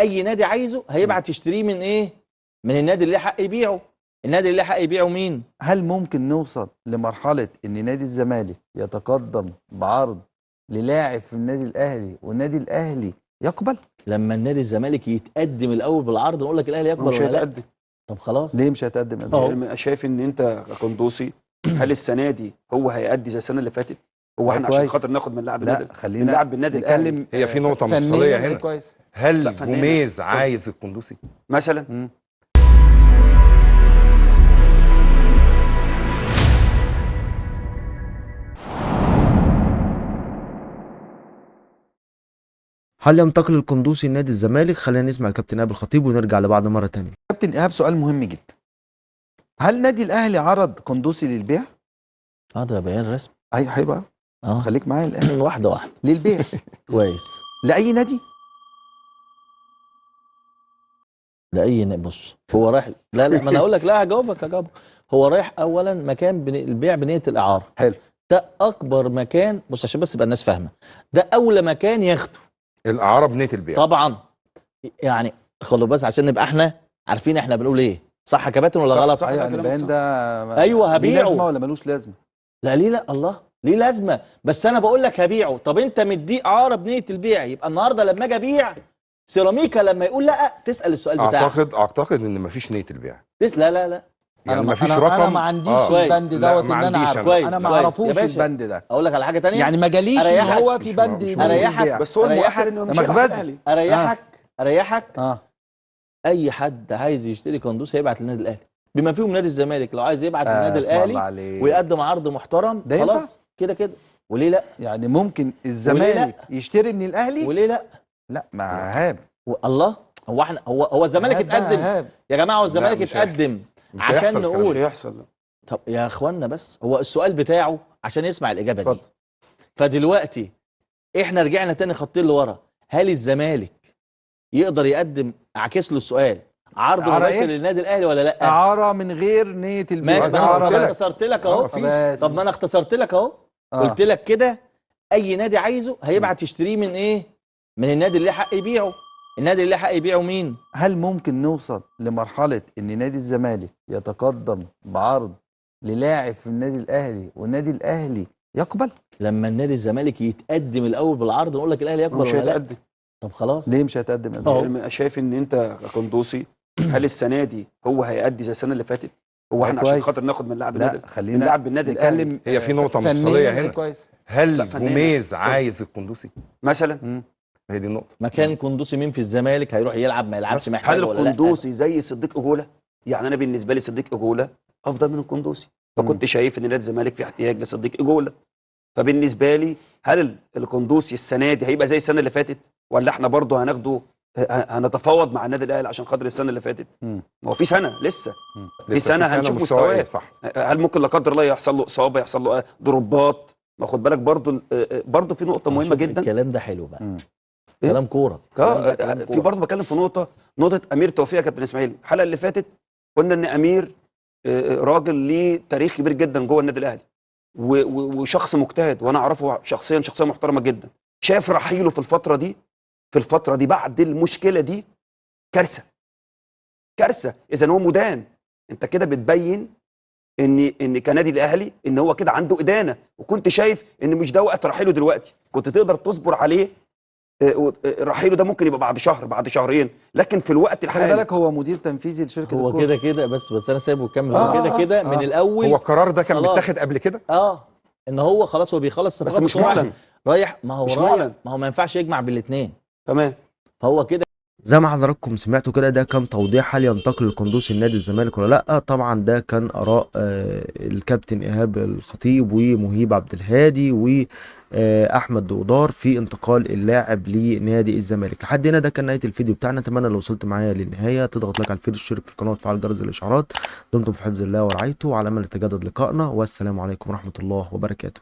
اي نادي عايزه هيبعت يشتريه من ايه؟ من النادي اللي حق يبيعه. النادي اللي حق يبيعه مين؟ هل ممكن نوصل لمرحله ان نادي الزمالك يتقدم بعرض للاعب في النادي الاهلي والنادي الاهلي يقبل؟ لما النادي الزمالك يتقدم الاول بالعرض نقول لك الاهلي يقبل مش ولا لا؟ هيتقدم. طب خلاص. ليه مش هيتقدم؟ يعني شايف ان انت كقندوسي هل السنه دي هو هيأدي زي السنه اللي فاتت؟ هو احنا عشان خاطر ناخد من لاعب النادي، لا خلينا من لاعب بالنادي الاهلي. نتكلم هي في نقطة مفصلية هنا. كويس. هل جوميز عايز القندوسي؟ مثلا هل ينتقل القندوسي لنادي الزمالك؟ خلينا نسمع الكابتن ايهاب الخطيب ونرجع لبعض مرة تانية. كابتن ايهاب، سؤال مهم جدا. هل نادي الاهلي عرض قندوسي للبيع؟ ده بيان رسمي. ايوه حلو قوي. خليك معايا الان. واحده واحده. للبيع. كويس. لاي نادي؟ لاي نادي. بص هو رايح، لا ما انا اقول لك، لا هجاوبك. هو رايح اولا مكان البيع بنيه الاعاره. حلو. ده اكبر مكان، بص عشان بس يبقى الناس فاهمه، ده اولى مكان ياخده الاعاره بنيه البيع طبعا. يعني خلوا بس عشان نبقى احنا عارفين احنا بنقول ايه، صح يا كابتن ولا غلط؟ صح يعني البيان ده ايوه هبيعه. ليه لازمه ولا ملوش لازمه؟ لا ليه، لا الله ليه لازمه، بس انا بقول لك هبيعه. طب انت مديه اعاره بنيه البيع، يبقى النهارده لما اجي ابيع سيراميكا لما يقول لا تسال السؤال بتاعك. اعتقد ان مفيش نيه البيع. لا يعني مفيش رقم. انا ما عنديش البند دوت ان انا اعرفه. كويس. انا ما اعرفوش البند ده. اقول لك على حاجه ثانيه، يعني ما جاليش ان هو في بند اريحك. بس هو المؤكد انه مش مخبزي. اريحك اي حد عايز يشتري قندوسي هيبعت للنادي الاهلي، بما فيهم نادي الزمالك. لو عايز يبعت للنادي الاهلي ويقدم عرض محترم خلاص كده. وليه لا؟ يعني ممكن الزمالك يشتري من الاهلي؟ وليه لا؟ لا مع ايهاب. الله، هو احنا هو الزمالك اتقدم يا جماعه، هو الزمالك اتقدم عشان نقول مش هيحصل. طب يا اخوانا بس هو السؤال بتاعه عشان يسمع الاجابه دي. فدلوقتي احنا رجعنا تاني خطين لورا، هل الزمالك يقدر يقدم، اعكس له السؤال، عرض مباشر للنادي الاهلي ولا لا؟ اعاره من غير نيه البيع. ماشي، انا اختصرت لك اهو. طب ما انا اختصرت لك اهو. قلت لك كده اي نادي عايزه هيبعت يشتريه من ايه؟ من النادي اللي حق يبيعه. النادي اللي حق يبيعه مين؟ هل ممكن نوصل لمرحله ان نادي الزمالك يتقدم بعرض للاعب في النادي الاهلي والنادي الاهلي يقبل؟ لما النادي الزمالك يتقدم الاول بالعرض نقول لك الاهلي يقبل ولا لا؟ طب خلاص. ليه مش هيتقدم؟ انا شايف ان انت كقندوسي هل السنه دي هو هيأدي زي السنه اللي فاتت؟ هو احنا عشان خاطر ناخد من لاعب النادي، خلينا من لاعب بالنادي الاهلي. هي في نقطه مفصليه هنا. كويس. هل جوميز عايز القندوسي مثلا؟ هي دي النقطه. مكان قندوسي مين في الزمالك هيروح يلعب ما يلعبش محتاج هل ولا لا؟ القندوسي زي صديق اجوله؟ يعني انا بالنسبه لي صديق اجوله افضل من القندوسي، فكنت شايف ان نادي الزمالك في احتياج لصديق اجوله. فبالنسبه لي هل القندوسي السنه دي هيبقى زي السنه اللي فاتت، ولا احنا برضه هنتفاوض مع النادي الاهلي عشان خاطر السنه اللي فاتت؟ ما هو في سنه لسه في سنه هنشوف مستواه. صح. هل ممكن لا قدر الله يحصل له اصابه، يحصل له ضربات؟ ما خد بالك برضه في نقطه مهمه جدا. الكلام ده حلو بقى. كلام كوره. في برضه بتكلم في نقطه امير توفيق يا كابتن اسماعيل. الحلقه اللي فاتت قلنا ان امير راجل ليه تاريخ كبير جدا جوه النادي الاهلي وشخص مجتهد، وانا اعرفه شخصيا شخصيه محترمه جدا. شايف رحيله في الفتره دي بعد المشكله دي كارثه. اذا هو مدان، انت كده بتبين ان كنادي الاهلي ان هو كده عنده ادانه، وكنت شايف ان مش ده وقت رحيله دلوقتي، كنت تقدر تصبر عليه. رحيله ده ممكن يبقى بعد شهر بعد شهرين، لكن في الوقت الحالي خلي بالك هو مدير تنفيذي لشركه هو كده بس انا سايبه يكمل. هو كده من الاول. هو القرار ده كان متاخد قبل كده؟ ان هو خلاص هو بيخلص صفقات، بس مش معلن. رايح، ما هو مش رايح معلن. ما هو ما ينفعش يجمع بالاثنين. تمام. فهو كده زي ما حضراتكم سمعتوا كده، ده كان توضيح هل ينتقل القندوسي لنادي الزمالك ولا لا. طبعا ده كان اراء الكابتن ايهاب الخطيب ومهيب عبد الهادي واحمد دودار في انتقال اللاعب لنادي الزمالك. لحد هنا ده كان نهايه الفيديو بتاعنا. اتمنى لو وصلت معايا للنهايه تضغط لايك على الفيديو، تشترك في القناه وتفعل جرس الاشعارات. دمتم في حفظ الله ورعايته، وعلى امل يتجدد لقائنا، والسلام عليكم ورحمه الله وبركاته.